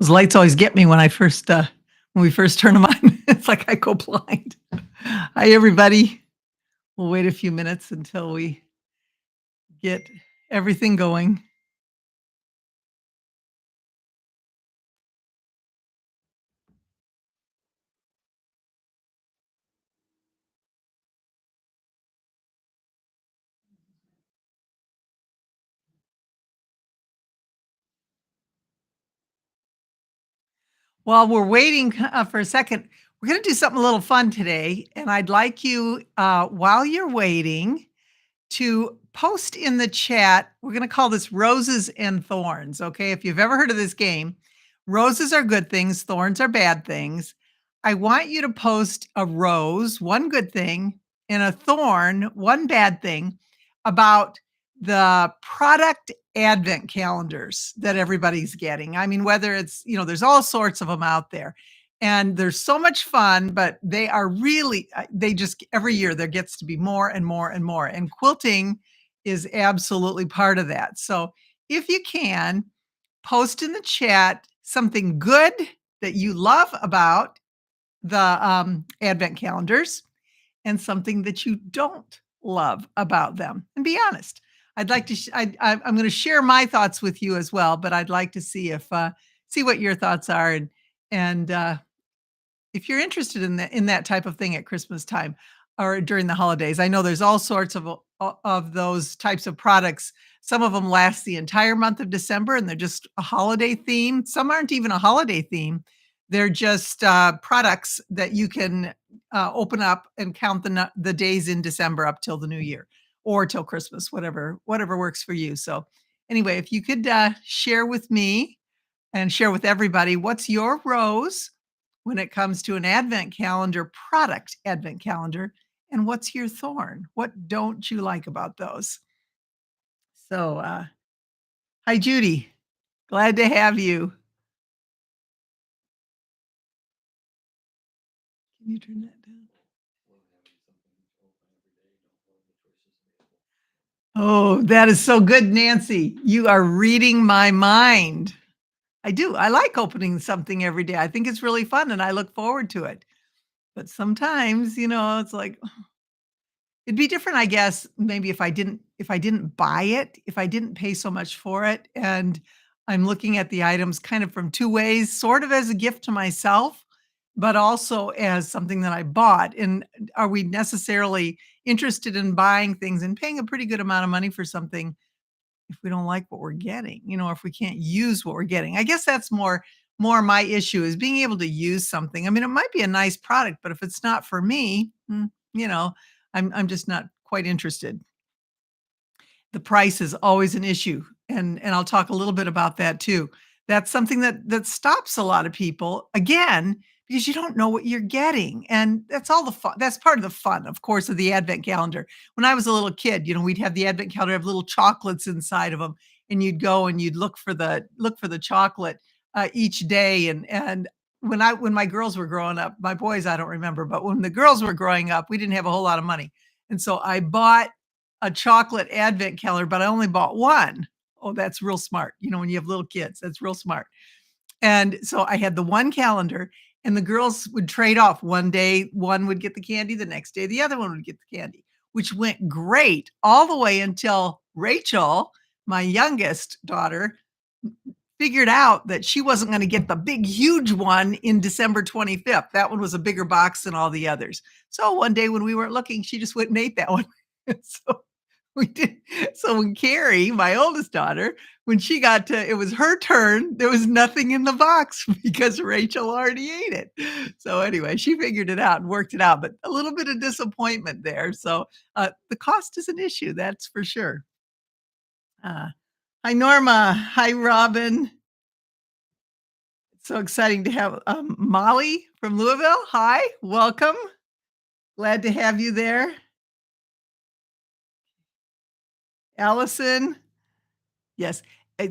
Those lights always get me when we first turn them on. It's like I go blind. Hi, everybody. We'll wait a few minutes until we get everything going. While we're waiting for a second, we're going to do something a little fun today. And I'd like you, while you're waiting, to post in the chat. We're going to call this Roses and Thorns. Okay. If you've ever heard of this game, roses are good things, thorns are bad things. I want you to post a rose, one good thing, and a thorn, one bad thing, about the product advent calendars that everybody's getting. I mean, whether it's, there's all sorts of them out there. And they're so much fun, but they are really, they just, every year there gets to be more and more and more. And quilting is absolutely part of that. So if you can, post in the chat something good that you love about the advent calendars and something that you don't love about them, and be honest. I'd like to I'm going to share my thoughts with you as well, but I'd like to see if see what your thoughts are, and if you're interested in that type of thing at Christmas time or during the holidays. I know there's all sorts of those types of products. Some of them last the entire month of December, and they're just a holiday theme. Some aren't even a holiday theme. They're just products that you can open up and count the days in December up till the new year or till Christmas, whatever works for you. So anyway, if you could share with me and share with everybody, what's your rose when it comes to an advent calendar, product advent calendar, and what's your thorn? What don't you like about those? So, hi, Judy. Glad to have you. Can you turn that down? Oh, that is so good, Nancy. You are reading my mind. I do. I like opening something every day. I think it's really fun and I look forward to it. But sometimes, it's like it'd be different, I guess, maybe if I didn't buy it, if I didn't pay so much for it, and I'm looking at the items kind of from 2 ways, sort of as a gift to myself, but also as something that I bought, and are we necessarily interested in buying things and paying a pretty good amount of money for something if we don't like what we're getting, or if we can't use what we're getting? I guess that's more my issue, is being able to use something. I mean, it might be a nice product, but if it's not for me, you know, I'm just not quite interested. The price is always an issue, and I'll talk a little bit about that too. That's something that stops a lot of people, again, because you don't know what you're getting, and that's all the fun. That's part of the fun, of course, of the advent calendar. When I was a little kid, we'd have the advent calendar have little chocolates inside of them, and you'd go and you'd look for the chocolate, each day, and when my girls were growing up, my boys, I don't remember, but when the girls were growing up, we didn't have a whole lot of money, and so I bought a chocolate advent calendar, but I only bought one. Oh, that's real smart. When you have little kids, that's real smart. And so I had the one calendar, and the girls would trade off. One day, one would get the candy, the next day, the other one would get the candy, which went great all the way until Rachel, my youngest daughter, figured out that she wasn't going to get the big, huge one in December 25th. That one was a bigger box than all the others. So one day when we weren't looking, she just went and ate that one. So we did. So when Carrie, my oldest daughter, when she got to, it was her turn, there was nothing in the box because Rachel already ate it. So anyway, she figured it out and worked it out, but a little bit of disappointment there. So the cost is an issue, that's for sure. Uh, Hi, Norma. Hi, Robin. So exciting to have Molly from Louisville. Hi, welcome. Glad to have you there. Allison. Yes. I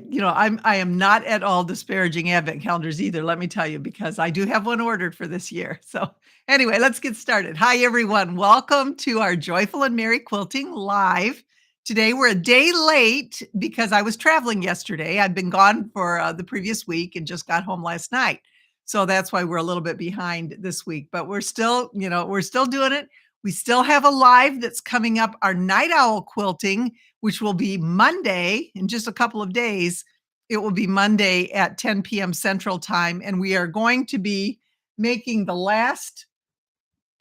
am not at all disparaging advent calendars either, let me tell you, because I do have one ordered for this year. So anyway, let's get started. Hi, everyone. Welcome to our Joyful and Merry Quilting Live Today we're a day late because I was traveling yesterday. I'd been gone for the previous week and just got home last night. So that's why we're a little bit behind this week, but we're still, we're still doing it. We still have a live that's coming up, our night owl quilting, which will be Monday in just a couple of days. It will be Monday at 10 p.m. Central Time. And we are going to be making the last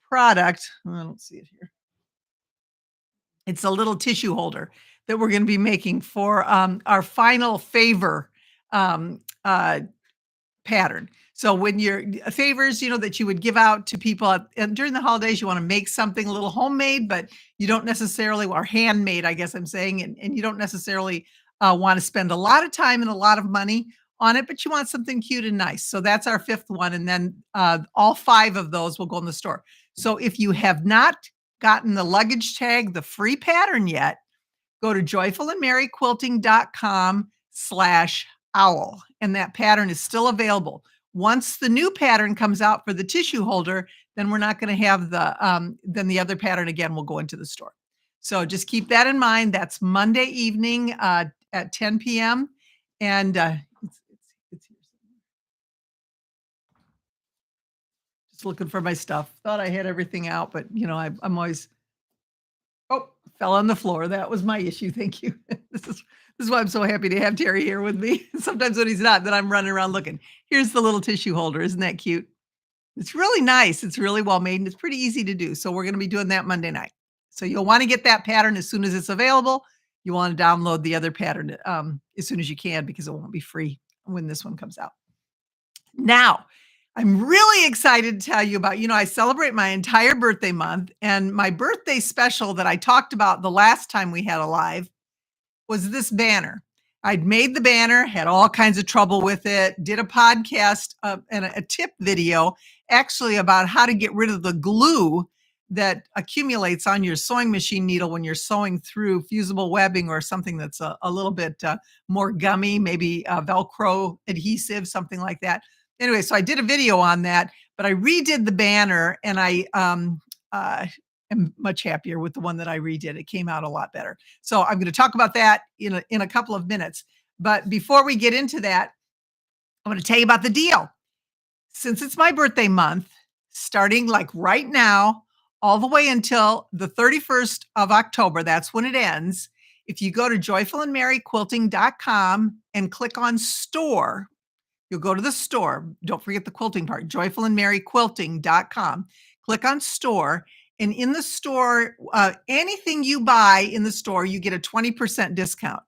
product. I don't see it here. It's a little tissue holder that we're gonna be making for, our final favor, um, uh, pattern. So when you're favors, that you would give out to people and during the holidays, you wanna make something a little homemade, but you don't necessarily or handmade, I guess I'm saying, and you don't necessarily, wanna spend a lot of time and a lot of money on it, but you want something cute and nice. So that's our 5th one, and then, all 5 of those will go in the store. So if you have not gotten the luggage tag, the free pattern yet, go to joyfulandmaryquilting.com/owl, and that pattern is still available. Once the new pattern comes out for the tissue holder, then we're not gonna have then the other pattern again will go into the store. So just keep that in mind. That's Monday evening, at 10 PM, and, it's here somewhere. Just looking for my stuff. Thought I had everything out, but, I'm always oh, fell on the floor. That was my issue. Thank you. This is why I'm so happy to have Terry here with me. Sometimes when he's not, then I'm running around looking. Here's the little tissue holder. Isn't that cute? It's really nice. It's really well made and it's pretty easy to do. So we're going to be doing that Monday night. So you'll want to get that pattern as soon as it's available. You want to download the other pattern as soon as you can because it won't be free when this one comes out. Now, I'm really excited to tell you about, I celebrate my entire birthday month and my birthday special that I talked about the last time we had a live was this banner. I'd made the banner, had all kinds of trouble with it, did a podcast and a tip video actually about how to get rid of the glue that accumulates on your sewing machine needle when you're sewing through fusible webbing or something that's a little bit more gummy, maybe Velcro adhesive, something like that. Anyway, so I did a video on that, but I redid the banner and I am much happier with the one that I redid. It came out a lot better. So I'm going to talk about that in a couple of minutes. But before we get into that, I'm going to tell you about the deal. Since it's my birthday month, starting like right now, all the way until the 31st of October, that's when it ends. If you go to joyfulandmaryquilting.com and click on store, you'll go to the store. Don't forget the quilting part, joyfulandmaryquilting.com. Click on store. And in the store, anything you buy in the store, you get a 20% discount.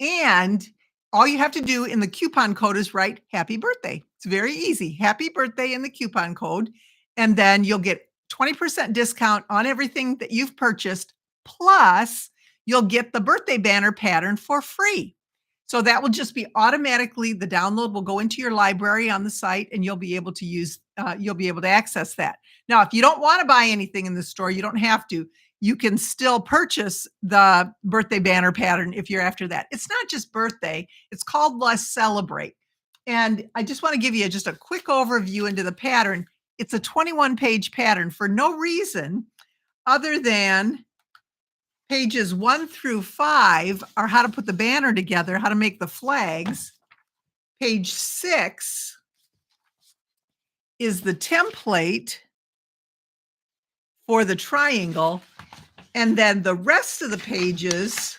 And all you have to do in the coupon code is write happy birthday. It's very easy. Happy birthday in the coupon code. And then you'll get 20% discount on everything that you've purchased. Plus, you'll get the birthday banner pattern for free. So that will just be automatically, the download will go into your library on the site and you'll be able to access that. Now, if you don't want to buy anything in the store, you don't have to. You can still purchase the birthday banner pattern if you're after that. It's not just birthday, it's called Let's Celebrate. And I just want to give you just a quick overview into the pattern. It's a 21-page pattern for no reason other than pages 1 through 5 are how to put the banner together, how to make the flags. Page 6 is the template for the triangle. And then the rest of the pages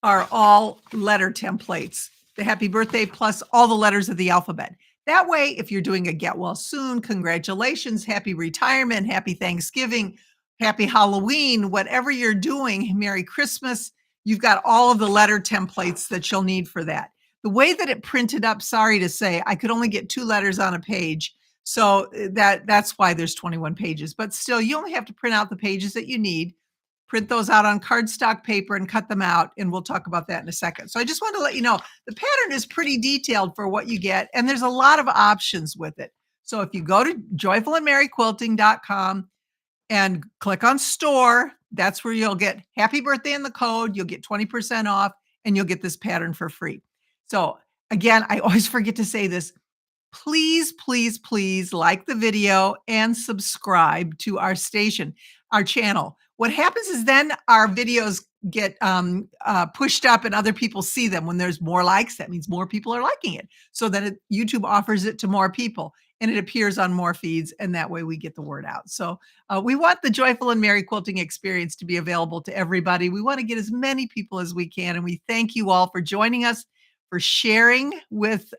are all letter templates, the happy birthday plus all the letters of the alphabet. That way, if you're doing a get well soon, congratulations, happy retirement, happy Thanksgiving, happy Halloween, whatever you're doing, Merry Christmas, you've got all of the letter templates that you'll need for that. The way that it printed up, sorry to say, I could only get 2 letters on a page. So that's why there's 21 pages. But still, you only have to print out the pages that you need, print those out on cardstock paper and cut them out. And we'll talk about that in a second. So I just wanted to let you know, the pattern is pretty detailed for what you get. And there's a lot of options with it. So if you go to joyfulandmaryquilting.com and click on store, that's where you'll get happy birthday in the code. You'll get 20% off and you'll get this pattern for free. So again, I always forget to say this. Please, please, please like the video and subscribe to our station. our channel. What happens is then our videos get pushed up and other people see them. When there's more likes, that means more people are liking it. So then YouTube offers it to more people and it appears on more feeds. And that way we get the word out. So we want the joyful and merry quilting experience to be available to everybody. We want to get as many people as we can. And we thank you all for joining us, for sharing with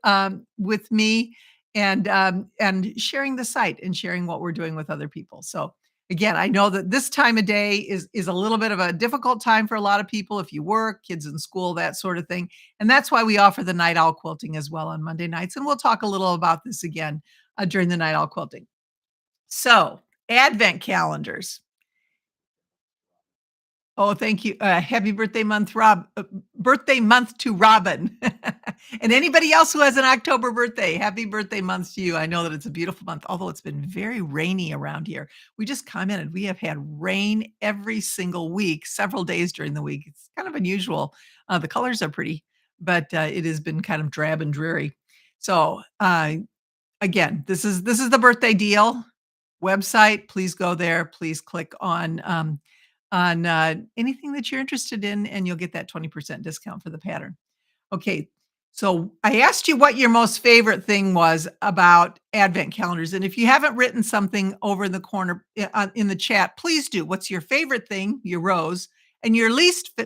me and sharing the site and sharing what we're doing with other people. So again, I know that this time of day is a little bit of a difficult time for a lot of people if you work, kids in school, that sort of thing. And that's why we offer the Night Owl Quilting as well on Monday nights. And we'll talk a little about this again during the Night Owl Quilting. So, advent calendars. Oh, thank you. Happy birthday month to Robin. And anybody else who has an October birthday, happy birthday month to you. I know that it's a beautiful month, although it's been very rainy around here. We just commented, we have had rain every single week, several days during the week. It's kind of unusual. The colors are pretty, but it has been kind of drab and dreary. So, again, this is the birthday deal website. Please go there. Please click on anything that you're interested in, and you'll get that 20% discount for the pattern. Okay, so I asked you what your most favorite thing was about advent calendars, and if you haven't written something over in the corner in the chat, please do. What's your favorite thing, your rose, and your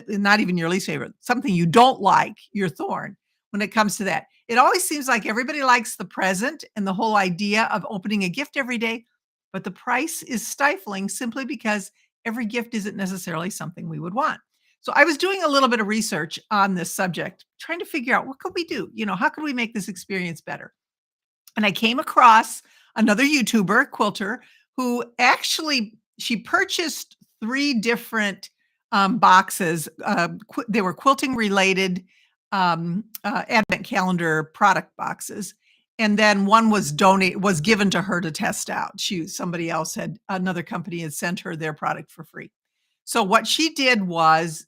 not even your least favorite, something you don't like, your thorn, when it comes to that. It always seems like everybody likes the present and the whole idea of opening a gift every day, but the price is stifling simply because every gift isn't necessarily something we would want. So I was doing a little bit of research on this subject, trying to figure out what could we do? How could we make this experience better? And I came across another YouTuber, quilter, who actually she purchased 3 different boxes. They were quilting related advent calendar product boxes. And then one was given to her to test out. Somebody else had another company had sent her their product for free. So what she did was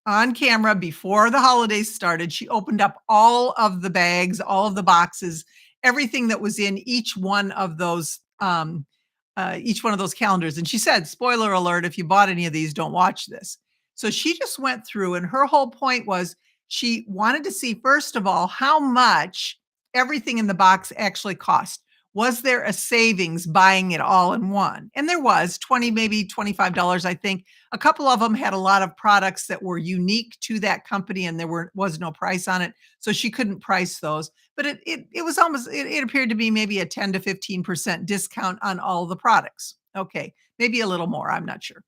on camera before the holidays started, she opened up all of the bags, all of the boxes, everything that was in each one of those calendars. And she said, spoiler alert, if you bought any of these, don't watch this. So she just went through, and her whole point was she wanted to see, first of all, how much everything in the box actually cost. Was there a savings buying it all in one? And there was 20, maybe $25, I think. A couple of them had a lot of products that were unique to that company and was no price on it. So she couldn't price those. But it was almost, it appeared to be maybe a 10 to 15% discount on all the products. Okay, maybe a little more, I'm not sure.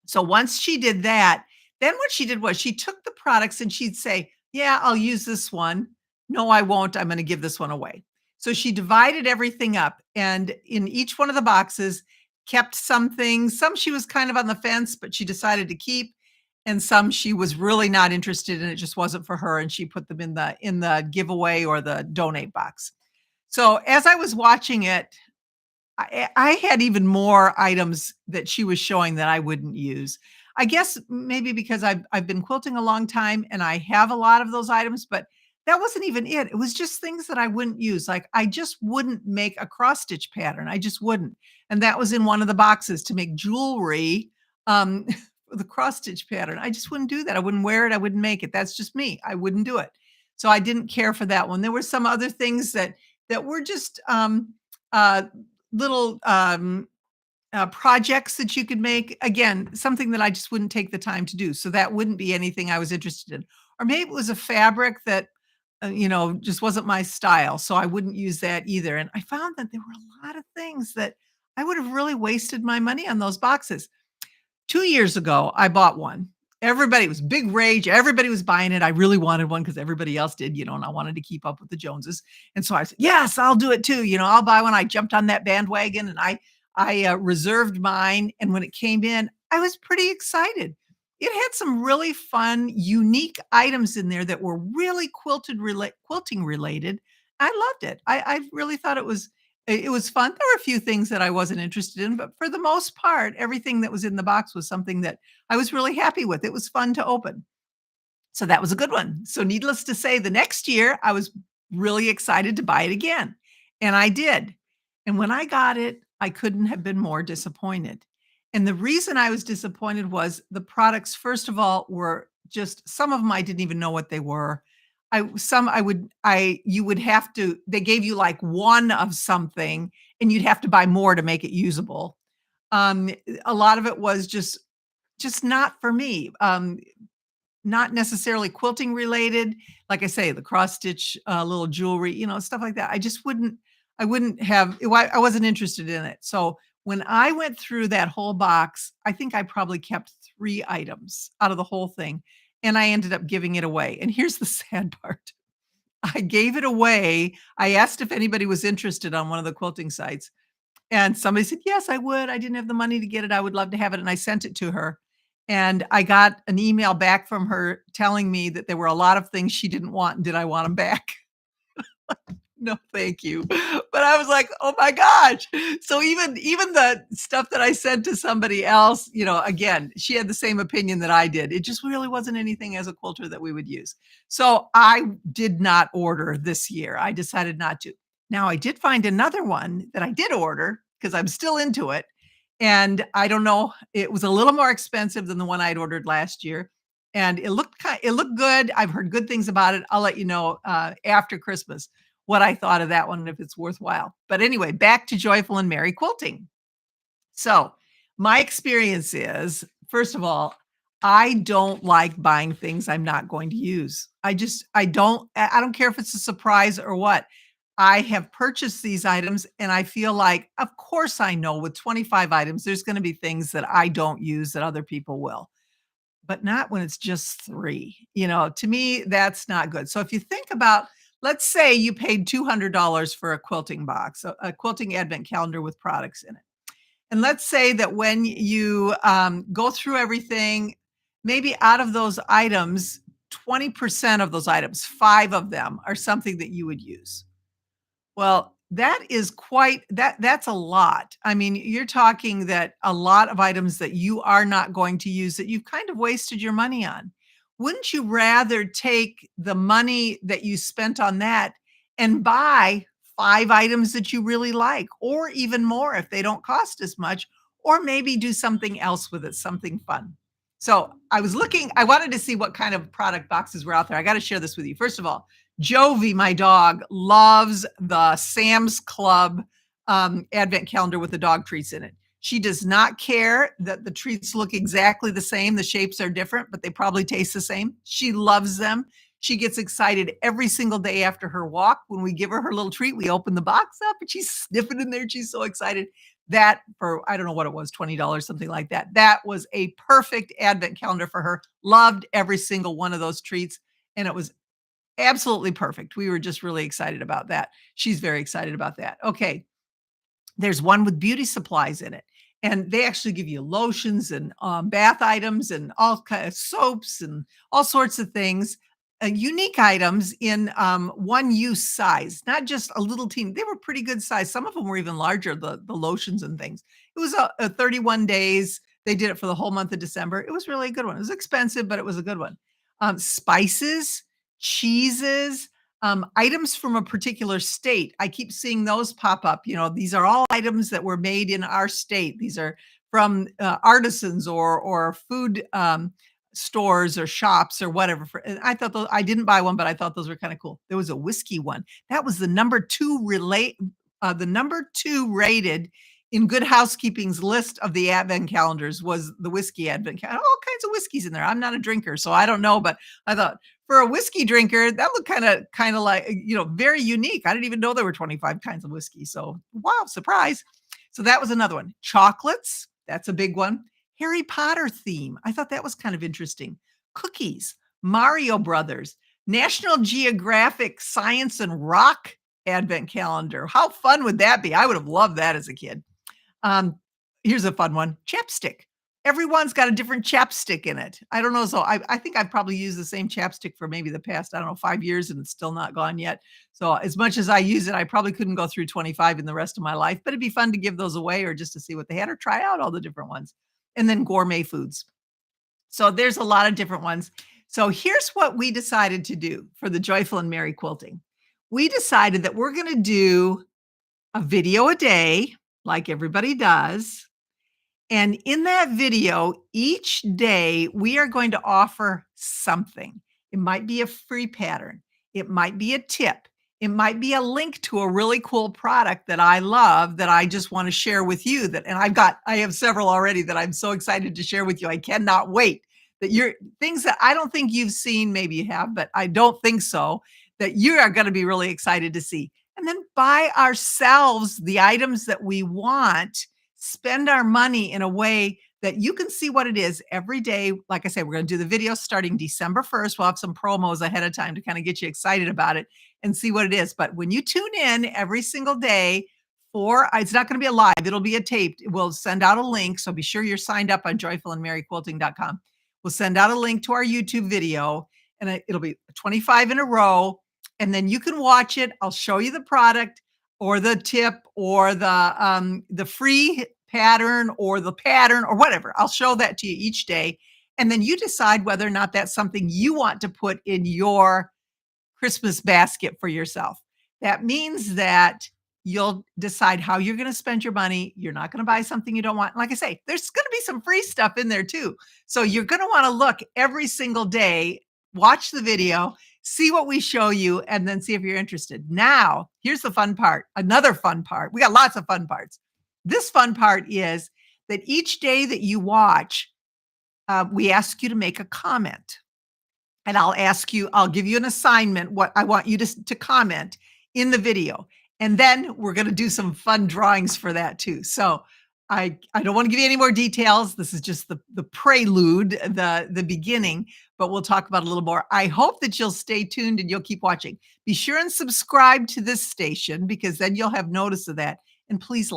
So once she did that, then what she did was she took the products and she'd say, yeah, I'll use this one. No, I won't. I'm going to give this one away. So she divided everything up, and in each one of the boxes kept some things. Some she was kind of on the fence, but she decided to keep, and some she was really not interested in. It just wasn't for her, and she put them in the giveaway or the donate box. So as I was watching it, I had even more items that she was showing that I wouldn't use. I guess maybe because I've been quilting a long time and I have a lot of those items, but that wasn't even it. It was just things that I wouldn't use. Like I just wouldn't make a cross stitch pattern. I just wouldn't. And that was in one of the boxes to make jewelry, um, the cross stitch pattern. I just wouldn't do that. I wouldn't wear it. I wouldn't make it. That's just me. I wouldn't do it. So I didn't care for that one. There were some other things that were just uh, little projects that you could make. Again, something that I just wouldn't take the time to do. So that wouldn't be anything I was interested in. Or maybe it was a fabric that, just wasn't my style. So I wouldn't use that either. And I found that there were a lot of things that I would have really wasted my money on those boxes. 2 years ago, I bought one. Everybody it was big rage. Everybody was buying it. I really wanted one because everybody else did, and I wanted to keep up with the Joneses. And so I said, "Yes, I'll do it too. I'll buy one." I jumped on that bandwagon and I reserved mine. And when it came in, I was pretty excited. It had some really fun, unique items in there that were really quilting related. I loved it. I really thought it was fun. There were a few things that I wasn't interested in, but for the most part, everything that was in the box was something that I was really happy with. It was fun to open. So that was a good one. So needless to say, the next year I was really excited to buy it again. And I did. And when I got it, I couldn't have been more disappointed. And the reason I was disappointed was the products, first of all, were just some of them I didn't even know what they were. I you would have to they gave you like one of something and you'd have to buy more to make it usable. Um, a lot of it was just not for me. Not necessarily quilting related. Like I say, the cross stitch, little jewelry, stuff like that. I wouldn't have, I wasn't interested in it. So when I went through that whole box, I think I probably kept 3 items out of the whole thing, and I ended up giving it away. And here's the sad part. I gave it away. I asked if anybody was interested on one of the quilting sites, and somebody said, "Yes, I would. I didn't have the money to get it. I would love to have it." And I sent it to her. And I got an email back from her telling me that there were a lot of things she didn't want and did I want them back. No, thank you. But I was like, "Oh my gosh." So even the stuff that I sent to somebody else, again, she had the same opinion that I did. It just really wasn't anything as a quilter that we would use. So I did not order this year. I decided not to. Now I did find another one that I did order because I'm still into it. And I don't know, it was a little more expensive than the one I'd ordered last year. And it looked good. I've heard good things about it. I'll let you know after Christmas what I thought of that one and if it's worthwhile. But anyway, back to Joyful and Merry Quilting. So, my experience is, first of all, I don't like buying things I'm not going to use. I don't care if it's a surprise or what. I have purchased these items and I feel like, of course I know with 25 items, there's going to be things that I don't use that other people will, but not when it's just 3. To me, that's not good. So if you think about, let's say you paid $200 for a quilting box, a quilting advent calendar with products in it. And let's say that when you go through everything, maybe out of those items, 20% of those items, 5 of them are something that you would use. Well, that's a lot. I mean, you're talking that a lot of items that you are not going to use that you've kind of wasted your money on. Wouldn't you rather take the money that you spent on that and buy 5 items that you really like, or even more if they don't cost as much, or maybe do something else with it, something fun? So, I wanted to see what kind of product boxes were out there. I gotta share this with you. First of all, Jovi, my dog, loves the Sam's Club, advent calendar with the dog treats in it. She does not care that the treats look exactly the same, the shapes are different, but they probably taste the same. She loves them. She gets excited every single day after her walk. When we give her her little treat, we open the box up and she's sniffing in there. She's so excited. That for I don't know what it was, $20, something like that. That was a perfect advent calendar for her. Loved every single one of those treats, and it was absolutely perfect. We were just really excited about that. She's very excited about that. Okay. There's one with beauty supplies in it, and they actually give you lotions and, bath items and all kind of soaps and all sorts of things, unique items in, one-use size, not just a little teeny. They were pretty good size. Some of them were even larger, the lotions and things. It was a 31 days. They did it for the whole month of December. It was really a good one. It was expensive, but it was a good one. Spices, cheeses, items from a particular state. I keep seeing those pop up. These are all items that were made in our state. These are from artisans or food stores or shops or whatever. And I thought I didn't buy one, but I thought those were kind of cool. There was a whiskey one that was the number two rated in Good Housekeeping's list of the advent calendars was the whiskey advent calendar. All kinds of whiskeys in there. I'm not a drinker, so I don't know, but I thought for a whiskey drinker, that looked kind of like, very unique. I didn't even know there were 25 kinds of whiskey. So, wow, surprise. So that was another one. Chocolates, that's a big one. Harry Potter theme. I thought that was kind of interesting. Cookies, Mario Brothers, National Geographic Science and Rock advent calendar. How fun would that be? I would have loved that as a kid. Um, Here's a fun one. Chapstick. Everyone's got a different chapstick in it. I don't know. So I think I've probably used the same chapstick for maybe the past, I don't know, 5 years and it's still not gone yet. So as much as I use it, I probably couldn't go through 25 in the rest of my life, but it'd be fun to give those away or just to see what they had or try out all the different ones. And then gourmet foods. So there's a lot of different ones. So here's what we decided to do for the Joyful and Merry Quilting. We decided that we're going to do a video a day like everybody does, And in that video, each day we are going to offer something. It might be a free pattern, it might be a tip, it might be a link to a really cool product that I love that I just want to share with you that and I have several already that I'm so excited to share with you. I cannot wait that you're things that I don't think you've seen, maybe you have, but I don't think so, that you are going to be really excited to see. And then buy ourselves the items that we want, spend our money in a way that you can see what it is every day. Like I said, we're going to do the video starting December 1st. We'll have some promos ahead of time to kind of get you excited about it and see what it is. But when you tune in every single day for, it's not going to be a live, it'll be a taped. We'll send out a link. So be sure you're signed up on joyfulandmerryquilting.com. We'll send out a link to our YouTube video and it'll be 25 in a row. And then you can watch it. I'll show you the product or the tip or the free pattern or the pattern or whatever. I'll show that to you each day. And then you decide whether or not that's something you want to put in your Christmas basket for yourself. That means that you'll decide how you're going to spend your money. You're not going to buy something you don't want. Like I say, there's going to be some free stuff in there too. So you're going to want to look every single day, watch the video, see what we show you, and then see if you're interested. Now, here's the fun part. Another fun part. We got lots of fun parts. This fun part is that each day that you watch, we ask you to make a comment. And I'll give you an assignment, what I want you to comment in the video. And then we're going to do some fun drawings for that too. So I don't want to give you any more details. This is just the prelude, the beginning, but we'll talk about it a little more. I hope that you'll stay tuned and you'll keep watching. Be sure and subscribe to this station because then you'll have notice of that. And please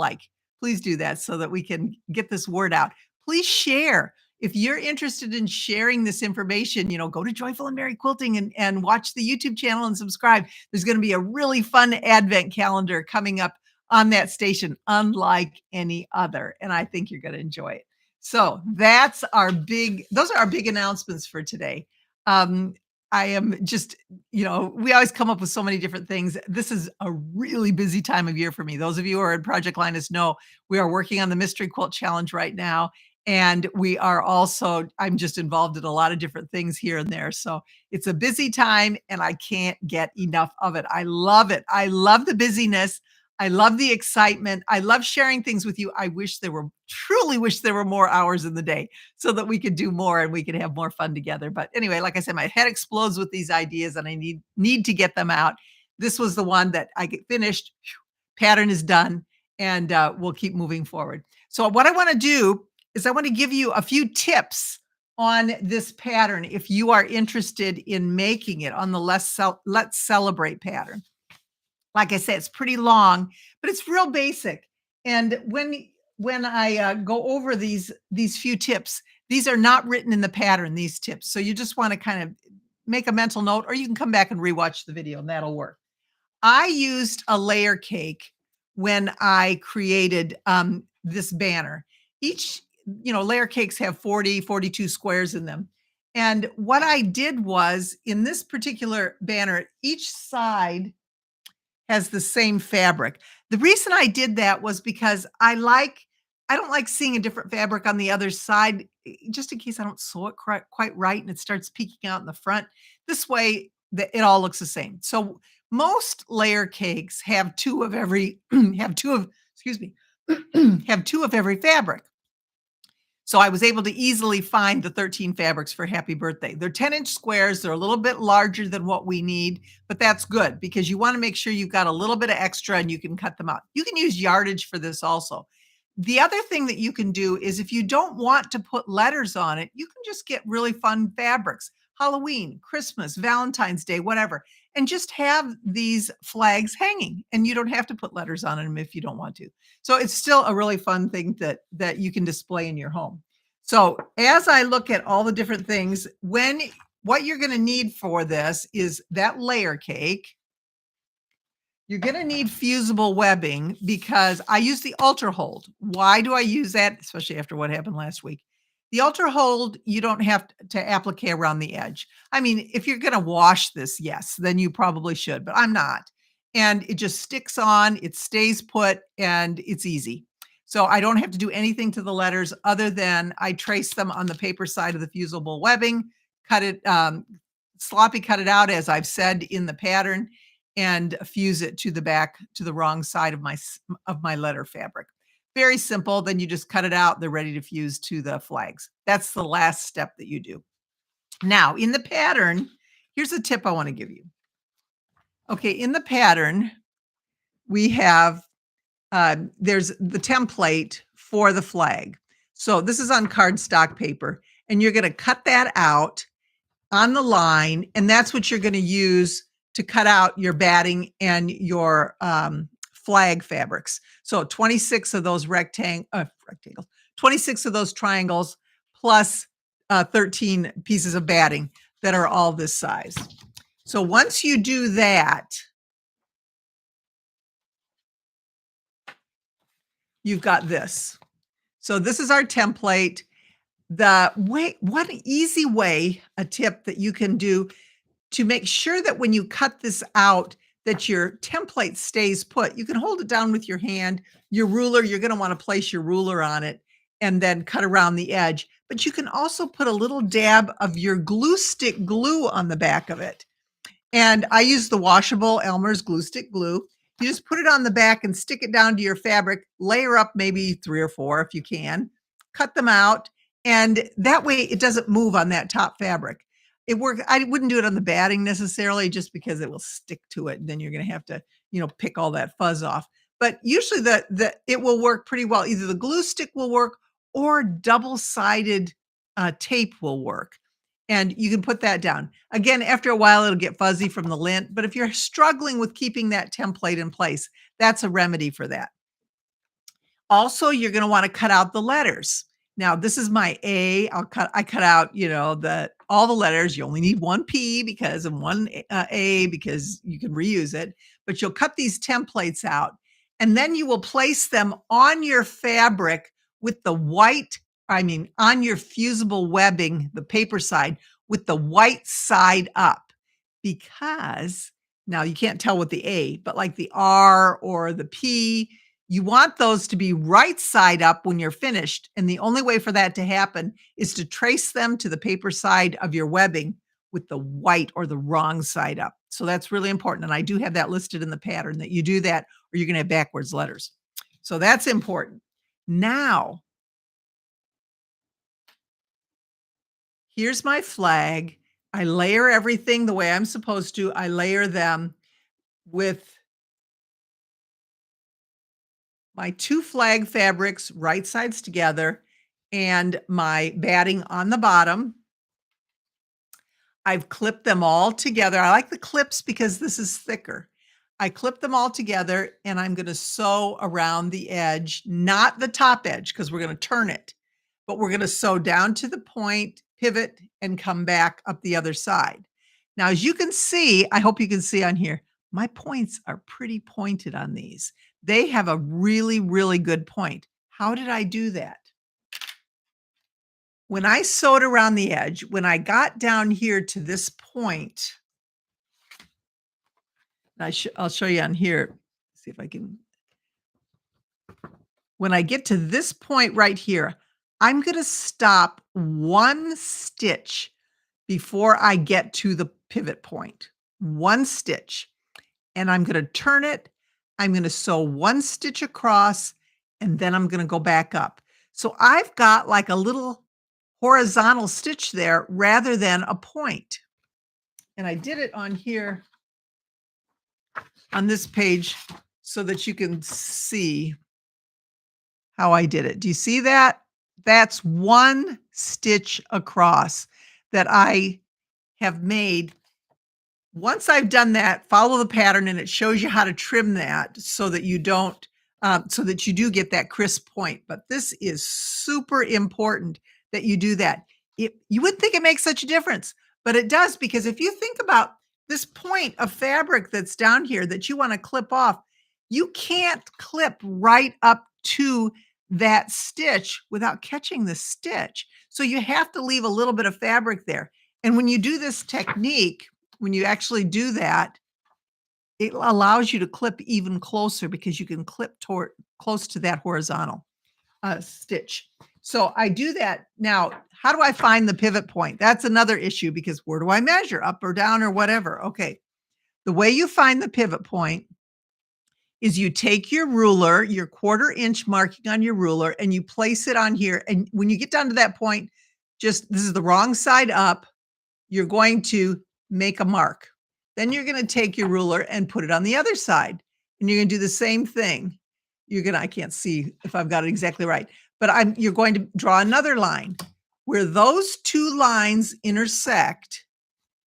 do that so that we can get this word out. Please share. If you're interested in sharing this information, go to Joyful and Mary Quilting and watch the YouTube channel and subscribe. There's going to be a really fun advent calendar coming up on that station, unlike any other. And I think you're going to enjoy it. So those are our big announcements for today. I am just, we always come up with so many different things. This is a really busy time of year for me. Those of you who are at Project Linus know we are working on the Mystery Quilt Challenge right now. And I'm just involved in a lot of different things here and there. So it's a busy time and I can't get enough of it. I love it. I love the busyness. I love the excitement. I love sharing things with you. I truly wish there were more hours in the day so that we could do more and we could have more fun together. But anyway, like I said, my head explodes with these ideas and I need to get them out. This was the one that I get finished. Pattern is done and we'll keep moving forward. So what I want to do is I want to give you a few tips on this pattern if you are interested in making it on the Let's Celebrate pattern. Like I said, it's pretty long, but it's real basic. And when I go over these few tips, these are not written in the pattern, these tips. So you just want to kind of make a mental note, or you can come back and rewatch the video and that'll work. I used a layer cake when I created this banner. Each layer cakes have 42 squares in them. And what I did was in this particular banner, each side has the same fabric. The reason I did that was because I don't like seeing a different fabric on the other side, just in case I don't sew it quite right and it starts peeking out in the front. This way, it all looks the same. So most layer cakes have two of every have two of every fabric. So I was able to easily find the 13 fabrics for Happy Birthday. They're 10-inch squares. They're a little bit larger than what we need, but that's good because you want to make sure you've got a little bit of extra and you can cut them out. You can use yardage for this also. The other thing that you can do is if you don't want to put letters on it, you can just get really fun fabrics. Halloween, Christmas, Valentine's Day, whatever, and just have these flags hanging and you don't have to put letters on them if you don't want to. So it's still a really fun thing that you can display in your home. So as I look at all the different things, what you're going to need for this is that layer cake. You're going to need fusible webbing because I use the Ultra Hold. Why do I use that? Especially after what happened last week. The Ultra Hold, you don't have to applique around the edge. I mean, if you're going to wash this, yes, then you probably should, but I'm not. And it just sticks on, it stays put, and it's easy. So I don't have to do anything to the letters other than I trace them on the paper side of the fusible webbing, cut it, sloppy cut it out as I've said in the pattern, and fuse it to the back to the wrong side of my letter fabric. Very simple. Then you just cut it out. They're ready to fuse to the flags. That's the last step that you do. Now, in the pattern, here's a tip I want to give you. Okay, in the pattern, we have there's the template for the flag. So this is on cardstock paper, and you're going to cut that out on the line, and that's what you're going to use to cut out your batting and your flag fabrics. So 26 of those rectangles, 26 of those triangles, plus 13 pieces of batting that are all this size. So once you do that, you've got this. So this is our template. One easy way, a tip that you can do to make sure that when you cut this out, that your template stays put. You can hold it down with your hand. Your ruler, you're going to want to place your ruler on it and then cut around the edge. But you can also put a little dab of your glue stick glue on the back of it. And I use the washable Elmer's glue stick glue. You just put it on the back and stick it down to your fabric, layer up maybe 3 or 4 if you can, cut them out, and that way it doesn't move on that top fabric. It works. I wouldn't do it on the batting necessarily just because it will stick to it, and then you're going to have to, pick all that fuzz off. But usually it will work pretty well. Either the glue stick will work or double-sided tape will work. And you can put that down. Again, after a while, it'll get fuzzy from the lint. But if you're struggling with keeping that template in place, that's a remedy for that. Also, you're going to want to cut out the letters. Now, this is my A. I cut out, all the letters. You only need one P because and one A because you can reuse it. But you'll cut these templates out, and then you will place them on your fabric with the white. On your fusible webbing, the paper side, with the white side up, because now you can't tell with the A, but like the R or the P, you want those to be right side up when you're finished. And the only way for that to happen is to trace them to the paper side of your webbing with the white or the wrong side up. So that's really important. And I do have that listed in the pattern that you do that or you're going to have backwards letters. So that's important. Now, here's my flag. I layer everything the way I'm supposed to. I layer them with my 2 flag fabrics, right sides together, and my batting on the bottom. I've clipped them all together. I like the clips because this is thicker. I clip them all together, and I'm going to sew around the edge, not the top edge, because we're going to turn it, but we're going to sew down to the point, pivot, and come back up the other side. Now, as you can see, I hope you can see on here, my points are pretty pointed on these. They have a really, really good point. How did I do that? When I sewed around the edge, when I got down here to this point, I'll show you on here. See if I can. When I get to this point right here, I'm going to stop 1 stitch before I get to the pivot point. 1 stitch. And I'm going to turn it. I'm going to sew 1 stitch across, and then I'm going to go back up. So I've got like a little horizontal stitch there rather than a point. And I did it on here on this page so that you can see how I did it. Do you see that? That's 1 stitch across that I have made. Once I've done that, follow the pattern, and it shows you how to trim that so that you don't, so that you do get that crisp point. But this is super important that you do that. You wouldn't think it makes such a difference, but it does, because if you think about this point of fabric that's down here that you want to clip off, you can't clip right up to that stitch without catching the stitch. So you have to leave a little bit of fabric there. And when you do this technique, when you actually do that, it allows you to clip even closer because you can clip close to that horizontal. stitch. So I do that. Now, how do I find the pivot point? That's another issue because where do I measure, up or down or whatever? Okay. The way you find the pivot point is you take your ruler, your 1/4 inch marking on your ruler, and you place it on here. And when you get down to that point, just this is the wrong side up, you're going to make a mark. Then you're going to take your ruler and put it on the other side. And you're going to do the same thing. I can't see if I've got it exactly right, but you're going to draw another line where those two lines intersect.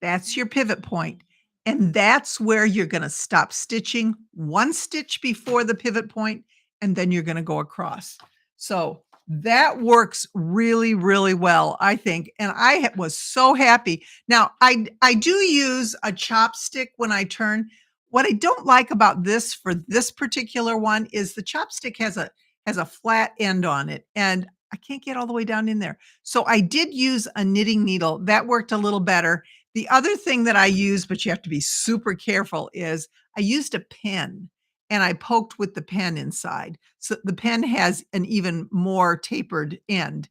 That's your pivot point, and that's where you're gonna stop stitching 1 stitch before the pivot point, and then you're gonna go across. So, that works really, really well, I think, and was so happy. Now, I do use a chopstick when I turn. What I don't like about this for this particular one is the chopstick has a flat end on it, and I can't get all the way down in there. So, I did use a knitting needle. That worked a little better. The other thing that I use, but you have to be super careful, is I used a pen and I poked with the pen inside. So the pen has an even more tapered end.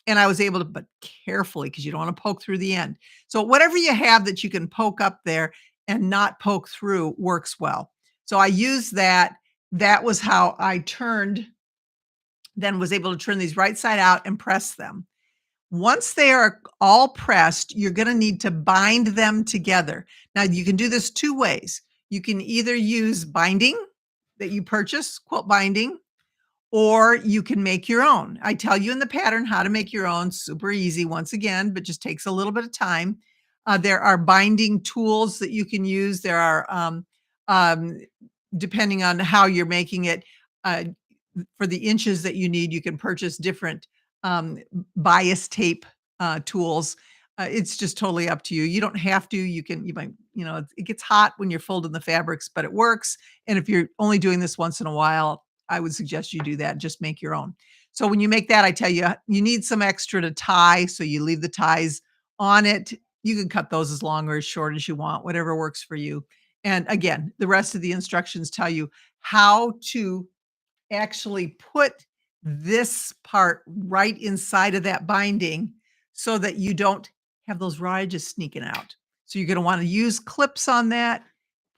And I was able to, but carefully, because you don't want to poke through the end. So whatever you have that you can poke up there and not poke through works well. So I used that. That was how I turned, then was able to turn these right side out and press them. Once they are all pressed, you're gonna need to bind them together. Now, you can do this 2 ways. You can either use binding that you purchase, quilt binding, or you can make your own. I tell you in the pattern how to make your own, super easy once again, but just takes a little bit of time. There are binding tools that you can use. There are, um, depending on how you're making it, uh, for the inches that you need, you can purchase different bias tape tools. It's just totally up to you. You don't have to. You might, it gets hot when you're folding the fabrics, but it works. And if you're only doing this once in a while, I would suggest you do that. Just make your own. So when you make that, I tell you, you need some extra to tie. So you leave the ties on it. You can cut those as long or as short as you want, whatever works for you. And again, the rest of the instructions tell you how to actually put this part right inside of that binding so that you don't have those raw edges sneaking out. So you're gonna wanna use clips on that,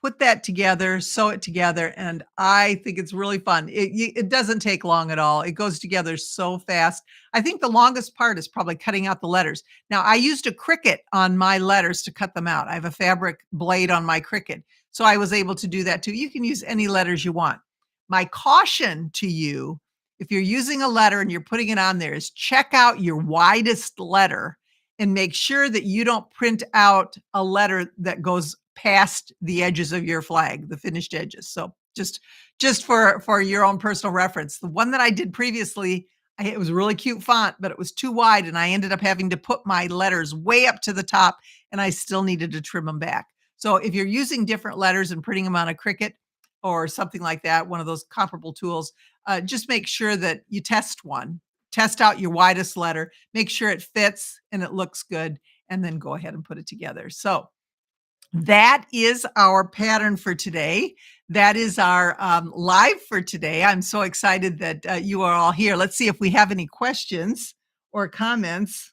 put that together, sew it together, and I think it's really fun. It doesn't take long at all. It goes together so fast. I think the longest part is probably cutting out the letters. Now, I used a Cricut on my letters to cut them out. I have a fabric blade on my Cricut, so I was able to do that too. You can use any letters you want. My caution to you, if you're using a letter and you're putting it on there, is check out your widest letter and make sure that you don't print out a letter that goes past the edges of your flag, the finished edges. So just for your own personal reference. The one that I did previously, it was a really cute font, but it was too wide and I ended up having to put my letters way up to the top and I still needed to trim them back. So if you're using different letters and printing them on a Cricut or something like that, one of those comparable tools, just make sure that you test one. Test out your widest letter, make sure it fits and it looks good, and then go ahead and put it together. So that is our pattern for today. That is our live for today. I'm so excited that you are all here. Let's see if we have any questions or comments.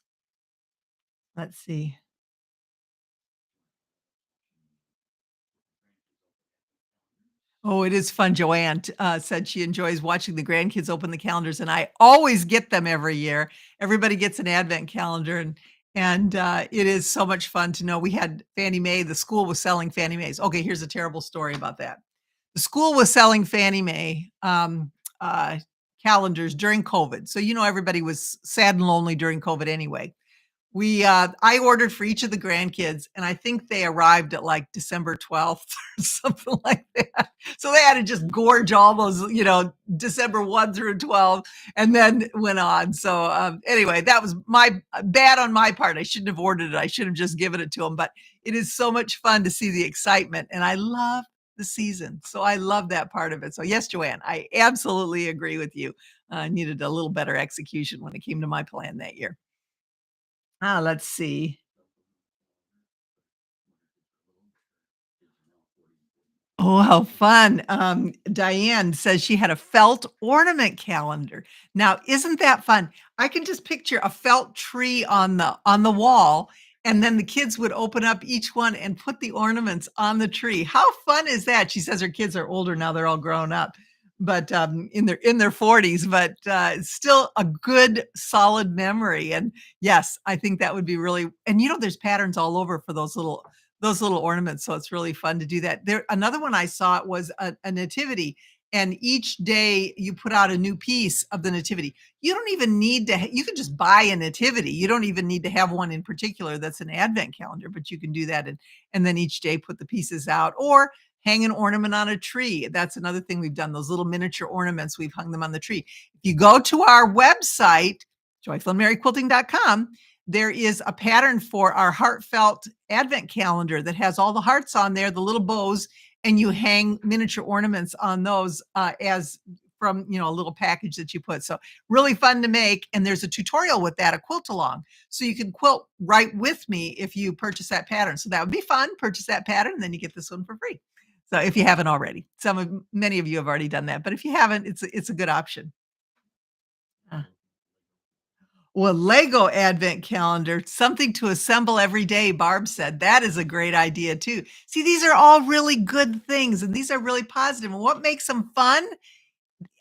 Let's see. Oh, it is fun. Joanne said she enjoys watching the grandkids open the calendars, and I always get them every year. Everybody gets an advent calendar, and it is so much fun to know. We had Fannie Mae. The school was selling Fannie Mae's. Okay, here's a terrible story about that. The school was selling Fannie Mae uh, calendars during COVID, so everybody was sad and lonely during COVID anyway. I ordered for each of the grandkids, and I think they arrived at, like, December 12th or something like that. So they had to just gorge all those, December 1 through 12 and then went on. So, anyway, that was my bad on my part. I shouldn't have ordered it. I should have just given it to them, but it is so much fun to see the excitement, and I love the season. So I love that part of it. So, yes, Joanne, I absolutely agree with you. I needed a little better execution when it came to my plan that year. Let's see. Oh, how fun. Diane says she had a felt ornament calendar. Now, isn't that fun? I can just picture a felt tree on the wall, and then the kids would open up each one and put the ornaments on the tree. How fun is that? She says her kids are older now, they're all grown up, but in their 40s, but it's still a good solid memory. And yes, I think that would be really, and there's patterns all over for those little ornaments, so it's really fun to do that. There another one I saw was a nativity, and each day you put out a new piece of the nativity. You don't even need to you can just buy a nativity. You don't even need to have one in particular that's an advent calendar, but you can do that and then each day put the pieces out or hang an ornament on a tree. That's another thing we've done, those little miniature ornaments, we've hung them on the tree. If you go to our website, joyfulandmerryquilting.com, there is a pattern for our heartfelt advent calendar that has all the hearts on there, the little bows, and you hang miniature ornaments on those as from a little package that you put. So really fun to make. And there's a tutorial with that, a quilt along. So you can quilt right with me if you purchase that pattern. So that would be fun. Purchase that pattern, and then you get this one for free. So if you haven't already, many of you have already done that. But if you haven't, it's a good option. Uh, Well, Lego advent calendar, something to assemble every day, Barb said. That is a great idea too. See, these are all really good things and these are really positive. And what makes them fun?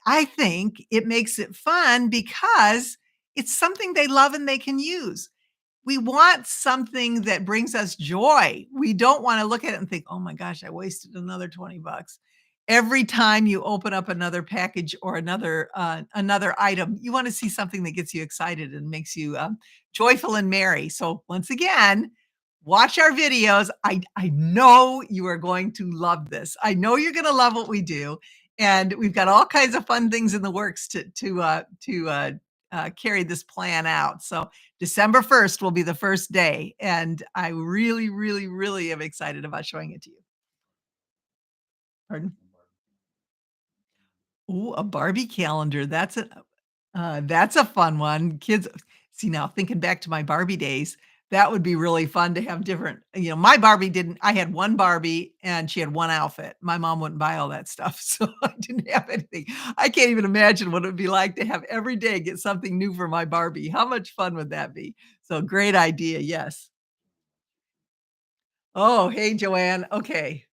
I think it makes it fun because it's something they love and they can use. We want something that brings us joy. We don't wanna look at it and think, "Oh my gosh, I wasted another 20 bucks." Every time you open up another package or another item, you wanna see something that gets you excited and makes you, joyful and merry. So, once again, watch our videos. I know you are going to love this. I know you're gonna love what we do, and we've got all kinds of fun things in the works to carry this plan out. So, December 1st will be the first day, and I really, really, really am excited about showing it to you. Pardon? Ooh, a Barbie calendar. That's a fun one. Kids see, now thinking back to my Barbie days, that would be really fun to have different my Barbie didn't I had one Barbie and she had one outfit. My mom wouldn't buy all that stuff, so I didn't have anything. I can't even imagine what it would be like to have every day get something new for my Barbie. How much fun would that be? So great idea, yes. Oh, hey, Joanne. Okay.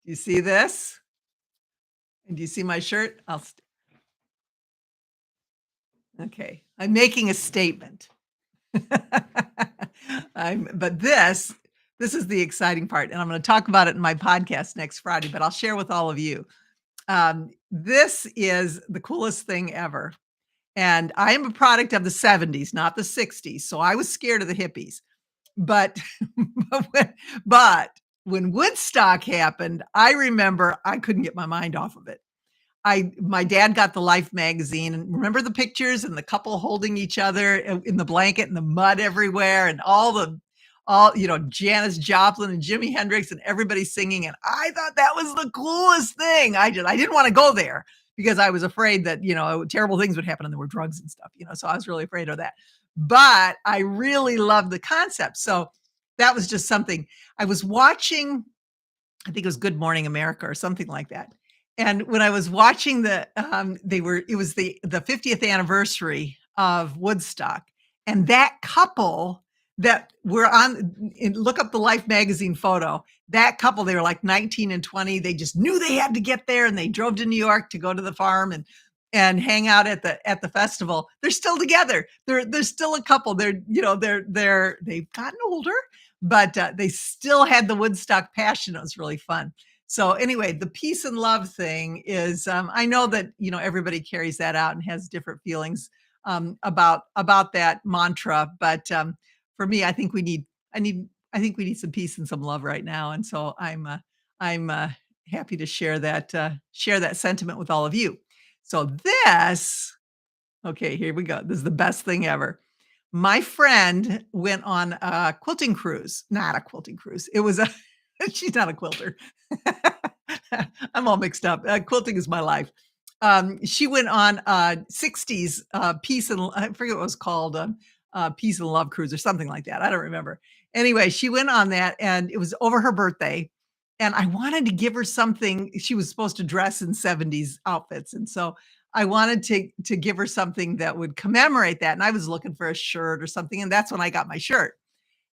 You see this? And do you see my shirt? Okay. I'm making a statement. But this is the exciting part, and I'm gonna talk about it in my podcast next Friday, but I'll share with all of you. This is the coolest thing ever, and I am a product of the '70s, not the '60s, so I was scared of the hippies. But but when Woodstock happened, I remember I couldn't get my mind off of it. I My dad got the Life magazine, and remember the pictures and the couple holding each other in the blanket and the mud everywhere and Janis Joplin and Jimi Hendrix and everybody singing, and I thought that was the coolest thing. I didn't wanna go there because I was afraid that, terrible things would happen and there were drugs and stuff, so I was really afraid of that. But I really loved the concept, so that was just something. I was watching, I think it was Good Morning America or something like that. And when I was watching it was the 50th anniversary of Woodstock, and that couple that were on and look up the Life magazine photo. That couple, they were like 19 and 20. They just knew they had to get there, and they drove to New York to go to the farm and hang out at the festival. They're still together. They're still a couple. They've gotten older, but they still had the Woodstock passion. It was really fun. So anyway, the peace and love thing is, I know that, everybody carries that out and has different feelings, about that mantra. But, for me, I think we need some peace and some love right now. And so I'm happy to share that sentiment with all of you. So okay, here we go. This is the best thing ever. My friend went on a quilting cruise, not a quilting cruise. It was a she's not a quilter. I'm all mixed up. Quilting is my life. She went on a '60s I forget what it was called, Peace and Love cruise or something like that. I don't remember. Anyway, she went on that and it was over her birthday and I wanted to give her something. She was supposed to dress in 70s outfits, and so I wanted to give her something that would commemorate that, and I was looking for a shirt or something, and that's when I got my shirt.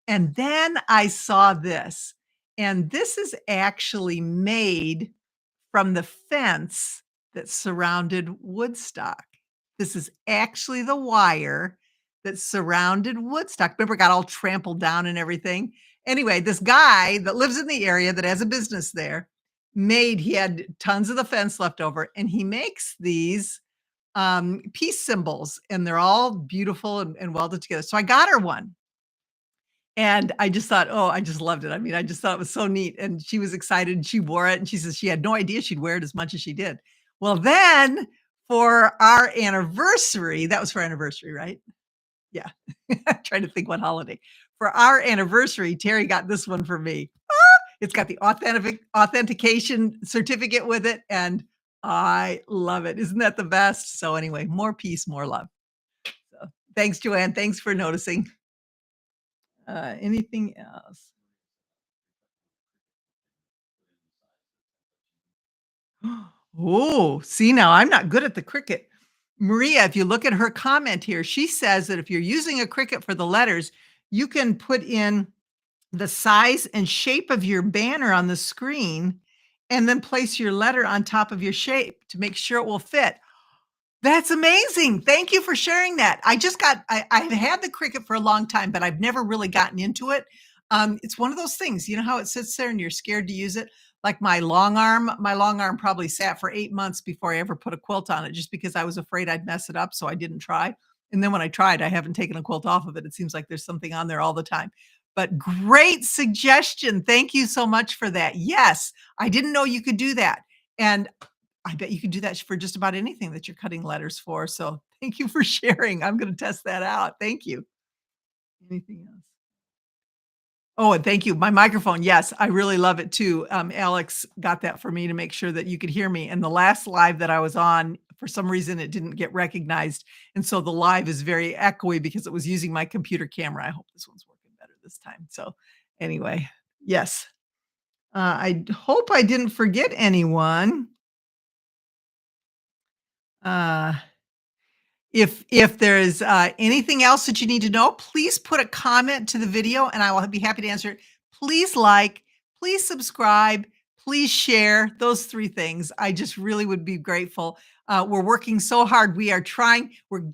And then I saw this, and this is actually made from the fence that surrounded Woodstock. This is actually the wire that surrounded Woodstock. Remember, it got all trampled down and everything? Anyway, this guy that lives in the area that has a business there he had tons of the fence left over, and he makes these peace symbols, and they're all beautiful and welded together. So I got her one. And I just thought, oh, I just loved it. I mean, I just thought it was so neat. And she was excited and she wore it. And she says she had no idea she'd wear it as much as she did. Well, then for our anniversary, that was for anniversary, right? Yeah. Trying to think what holiday. For our anniversary, Terry got this one for me. It's got the authentication certificate with it. And I love it. Isn't that the best? So, anyway, more peace, more love. So, thanks, Joanne. Thanks for noticing. Anything else? Oh, see, now I'm not good at the Cricut. Maria, if you look at her comment here, she says that if you're using a Cricut for the letters, you can put in the size and shape of your banner on the screen and then place your letter on top of your shape to make sure it will fit. That's amazing. Thank you for sharing that. I've had the Cricut for a long time, but I've never really gotten into it. It's one of those things, you know how it sits there and you're scared to use it? Like my long arm probably sat for 8 months before I ever put a quilt on it just because I was afraid I'd mess it up, so I didn't try. And then when I tried, I haven't taken a quilt off of it. It seems like there's something on there all the time. But great suggestion. Thank you so much for that. Yes, I didn't know you could do that. And I bet you can do that for just about anything that you're cutting letters for, so thank you for sharing. I'm gonna test that out. Thank you. Anything else? Oh, and thank you. My microphone, yes, I really love it too. Alex got that for me to make sure that you could hear me, and the last live that I was on, for some reason, it didn't get recognized, and so the live is very echoey because it was using my computer camera. I hope this one's working better this time. So, anyway, yes. Hope I didn't forget anyone. Uh if there's, anything else that you need to know, please put a comment to the video and I will be happy to answer it. Please like, please subscribe, please share, those 3 things. I just really would be grateful. We're working so hard. We're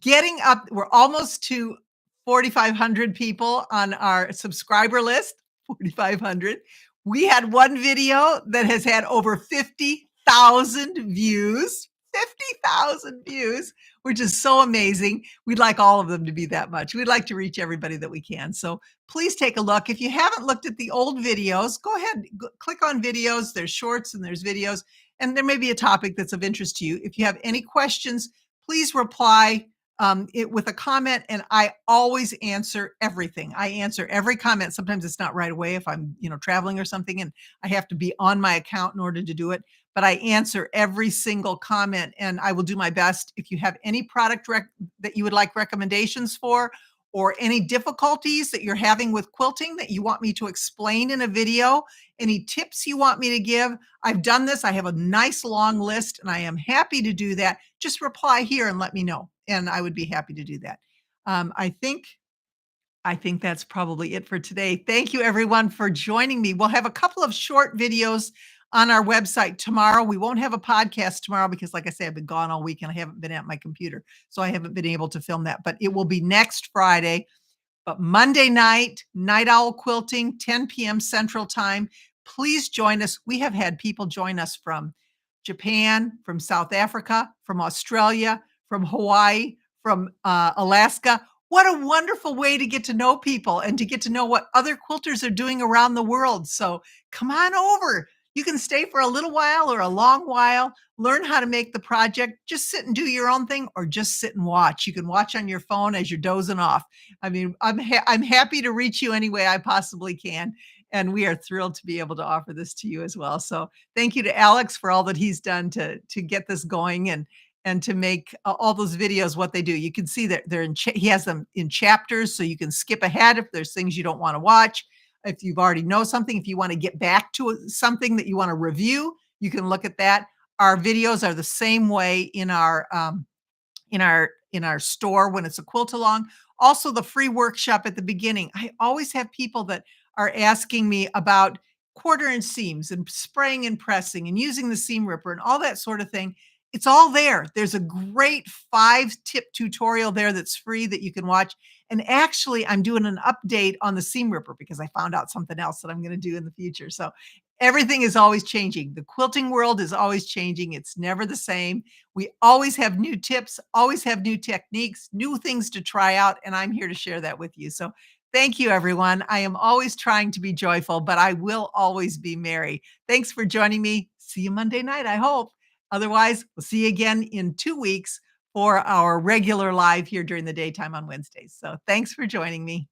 getting up, we're almost to 4,500 people on our subscriber list, 4,500. We had one video that has had over 50,000 views, 50,000 views, which is so amazing. We'd like all of them to be that much. We'd like to reach everybody that we can. So please take a look. If you haven't looked at the old videos, go ahead, click on videos. There's shorts and there's videos, and there may be a topic that's of interest to you. If you have any questions, please reply it with a comment, and I always answer everything. I answer every comment. Sometimes it's not right away if I'm, traveling or something, and I have to be on my account in order to do it. But I answer every single comment, and I will do my best. If you have any that you would like recommendations for, or any difficulties that you're having with quilting that you want me to explain in a video, any tips you want me to give, I've done this. I have a nice long list, and I am happy to do that. Just reply here and let me know, and I would be happy to do that. I think that's probably it for today. Thank you everyone for joining me. We'll have a couple of short videos on our website tomorrow. We won't have a podcast tomorrow because, like I say, I've been gone all week and I haven't been at my computer. So I haven't been able to film that, but it will be next Friday. But Monday night, Night Owl Quilting, 10 p.m. Central Time. Please join us. We have had people join us from Japan, from South Africa, from Australia, from Hawaii, from Alaska. What a wonderful way to get to know people and to get to know what other quilters are doing around the world. So come on over. You can stay for a little while or a long while, learn how to make the project, just sit and do your own thing, or just sit and watch. You can watch on your phone as you're dozing off. I mean, I'm happy to reach you any way I possibly can. And we are thrilled to be able to offer this to you as well. So thank you to Alex for all that he's done to get this going and to make all those videos what they do. You can see that he has them in chapters, so you can skip ahead if there's things you don't want to watch. If you've already know something, if you wanna get back to something that you wanna review, you can look at that. Our videos are the same way in our store when it's a quilt along. Also, the free workshop at the beginning. I always have people that are asking me about quarter inch seams and spraying and pressing and using the seam ripper and all that sort of thing. It's all there. There's a great 5-tip tutorial there that's free that you can watch. And actually, I'm doing an update on the seam ripper because I found out something else that I'm going to do in the future. So everything is always changing. The quilting world is always changing. It's never the same. We always have new tips, always have new techniques, new things to try out, and I'm here to share that with you. So thank you, everyone. I am always trying to be joyful, but I will always be merry. Thanks for joining me. See you Monday night, I hope. Otherwise, we'll see you again in 2 weeks for our regular live here during the daytime on Wednesdays. So thanks for joining me.